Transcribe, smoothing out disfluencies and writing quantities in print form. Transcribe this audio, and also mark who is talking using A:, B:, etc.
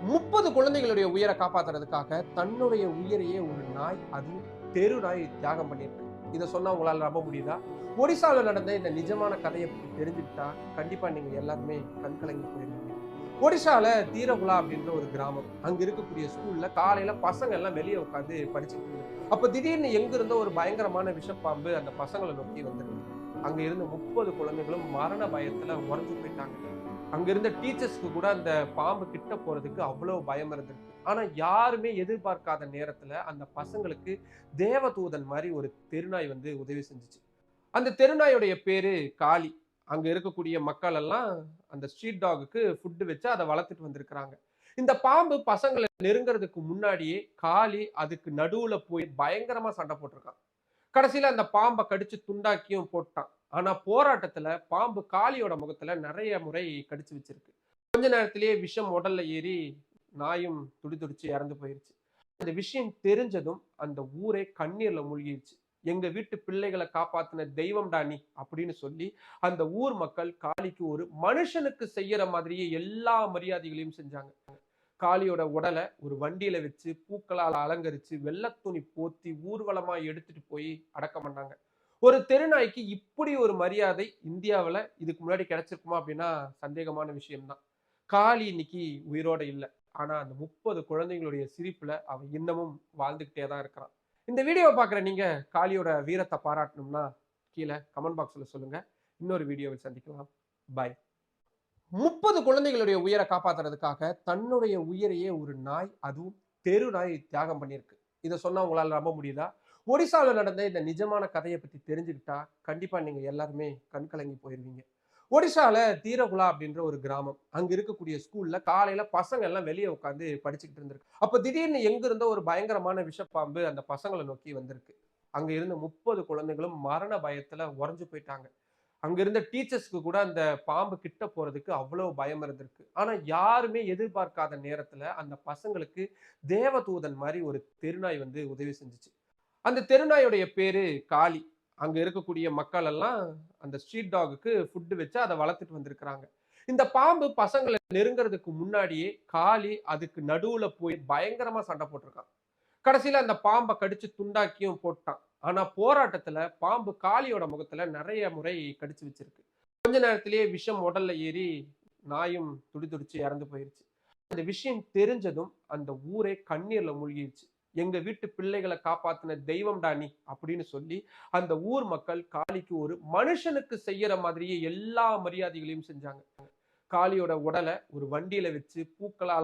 A: 30 குழந்தைகளுடைய உயிரை காப்பாத்துறதுக்காக தன்னுடைய உயிரையே ஒரு நாய், அதுவும் தெரு நாய் தியாகம் பண்ணியிருக்கு. இத சொன்னா உங்களால நம்ப முடியுதா? ஒடிசால நடந்த இந்த நிஜமான கதைய பத்தி தெரிஞ்சுக்கிட்டா கண்டிப்பா நீங்க எல்லாருமே கண்கலங்கி போயிருவீங்க. ஒடிசால தீரகுலா அப்படின்ற ஒரு கிராமம். அங்க இருக்கக்கூடிய ஸ்கூல்ல காலையில பசங்க எல்லாம் வெளிய உட்கார்ந்து படிச்சுட்டு இருந்தாங்க. அப்ப திடீர்னு எங்க இருந்தோ ஒரு பயங்கரமான விஷப்பாம்பு அந்த பசங்கள நோக்கி வந்துருக்கு. அங்க இருந்த 30 குழந்தைகளும் மரண பயத்துல உறைஞ்சு போயிட்டாங்க. அங்க இருந்த டீச்சர்ஸ்க்கு கூட அந்த பாம்பு கிட்ட போறதுக்கு அவ்வளவு பயம் இருந்திருக்கு. ஆனா யாருமே எதிர்பார்க்காத நேரத்துல அந்த பசங்களுக்கு தேவதூதன் மாதிரி ஒரு தெருநாய் வந்து உதவி செஞ்சுச்சு. அந்த தெருநாயுடைய பேரு காளி. அங்க இருக்கக்கூடிய மக்கள் எல்லாம் அந்த ஸ்ட்ரீட் டாகுக்கு ஃபுட் வச்சு அதை வளர்த்துட்டு வந்திருக்கிறாங்க. இந்த பாம்பு பசங்களை நெருங்கிறதுக்கு முன்னாடியே காளி அதுக்கு நடுவுல போய் பயங்கரமா சண்டை போட்டிருக்கான். கடைசியில அந்த பாம்பை கடிச்சு துண்டாக்கியும் போட்டான். ஆனா போராட்டத்துல பாம்பு காளியோட முகத்துல நிறைய முறை கடிச்சு வச்சிருக்கு. கொஞ்ச நேரத்திலேயே விஷம் உடல்ல ஏறி நாயும் துடிதுடிச்சு இறந்து போயிருச்சு. இந்த விஷயம் தெரிஞ்சதும் அந்த ஊரே கண்ணீர்ல மூழ்கிடுச்சு. எங்க வீட்டு பிள்ளைகளை காப்பாத்தின தெய்வம்டா நீ அப்படின்னு சொல்லி அந்த ஊர் மக்கள் காளிக்கு ஒரு மனுஷனுக்கு செய்யற மாதிரியே எல்லா மரியாதைகளையும் செஞ்சாங்க. காளியோட உடலை ஒரு வண்டியில வச்சு பூக்களால் அலங்கரிச்சு வெள்ளை துணி போத்தி ஊர்வலமா எடுத்துட்டு போய் அடக்கம் பண்ணாங்க. ஒரு தெருநாய்க்கு இப்படி ஒரு மரியாதை இந்தியாவுல இதுக்கு முன்னாடி கிடைச்சிருக்குமா அப்படின்னா சந்தேகமான விஷயம்தான். காளி இன்னைக்கு உயிரோட இல்ல. ஆனா அந்த 30 குழந்தைங்களுடைய சிரிப்புல அவன் இன்னமும் வாழ்ந்துகிட்டே தான் இருக்கிறான். இந்த வீடியோவை பார்க்குற நீங்க காளியோட வீரத்தை பாராட்டணும்னா கீழே கமெண்ட் பாக்ஸ்ல சொல்லுங்க. இன்னொரு வீடியோவில் சந்திக்கலாம். பாய். 30 குழந்தைகளுடைய உயிரை காப்பாத்துறதுக்காக தன்னுடைய உயிரையே ஒரு நாய், அதுவும் தெரு நாய் தியாகம் பண்ணியிருக்கு. இத சொன்னா உங்களால நம்ப முடியுதா? ஒடிசால நடந்த இந்த நிஜமான கதைய பத்தி தெரிஞ்சுக்கிட்டா கண்டிப்பா நீங்க எல்லாருமே கண்கலங்கி போயிருவீங்க. ஒடிசால தீரகுலா அப்படின்ற ஒரு கிராமம். அங்க இருக்கக்கூடிய ஸ்கூல்ல காலையில பசங்க எல்லாம் வெளிய உட்கார்ந்து படிச்சுக்கிட்டு இருந்திருக்கு. அப்ப திடீர்னு எங்க இருந்தோ ஒரு பயங்கரமான விஷப்பாம்பு அந்த பசங்கள நோக்கி வந்திருக்கு. அங்க இருந்த 30 குழந்தைகளும் மரண பயத்துல உறைஞ்சு போயிட்டாங்க. அங்க இருந்த டீச்சர்ஸ்க்கு கூட அந்த பாம்பு கிட்ட போறதுக்கு அவ்வளவு பயம் இருந்திருக்கு. ஆனா யாருமே எதிர்பார்க்காத நேரத்துல அந்த பசங்களுக்கு தேவதூதன் மாதிரி ஒரு தெருநாய் வந்து உதவி செஞ்சுச்சு. அந்த தெருநாயுடைய பேரு காளி. அங்க இருக்கக்கூடிய மக்கள் எல்லாம் அந்த ஸ்ட்ரீட் டாகுக்கு ஃபுட் வச்சு அதை வளர்த்துட்டு வந்திருக்கிறாங்க. இந்த பாம்பு பசங்களை நெருங்கிறதுக்கு முன்னாடியே காளி அதுக்கு நடுவுல போய் பயங்கரமா சண்டை போட்டிருக்கான். கடைசியில அந்த பாம்பை கடிச்சு துண்டாக்கியும் போட்டான். ஆனா போராட்டத்துல பாம்பு காளியோட முகத்துல நிறைய முறை கடிச்சு வச்சிருக்கு. கொஞ்ச நேரத்திலேயே விஷம் உடல்ல ஏறி நாயும் துடிதுடிச்சு இறந்து போயிருச்சு. இந்த விஷயம் தெரிஞ்சதும் அந்த ஊரே கண்ணீர்ல மூழ்கிடுச்சு. எங்க வீட்டு பிள்ளைகளை காப்பாத்தின தெய்வம்டா நீ அப்படின்னு சொல்லி அந்த ஊர் மக்கள் காளிக்கு ஒரு மனுஷனுக்கு செய்யற மாதிரியே எல்லா மரியாதைகளையும் செஞ்சாங்க. காளியோட உடலை ஒரு வண்டியில வச்சு பூக்களால்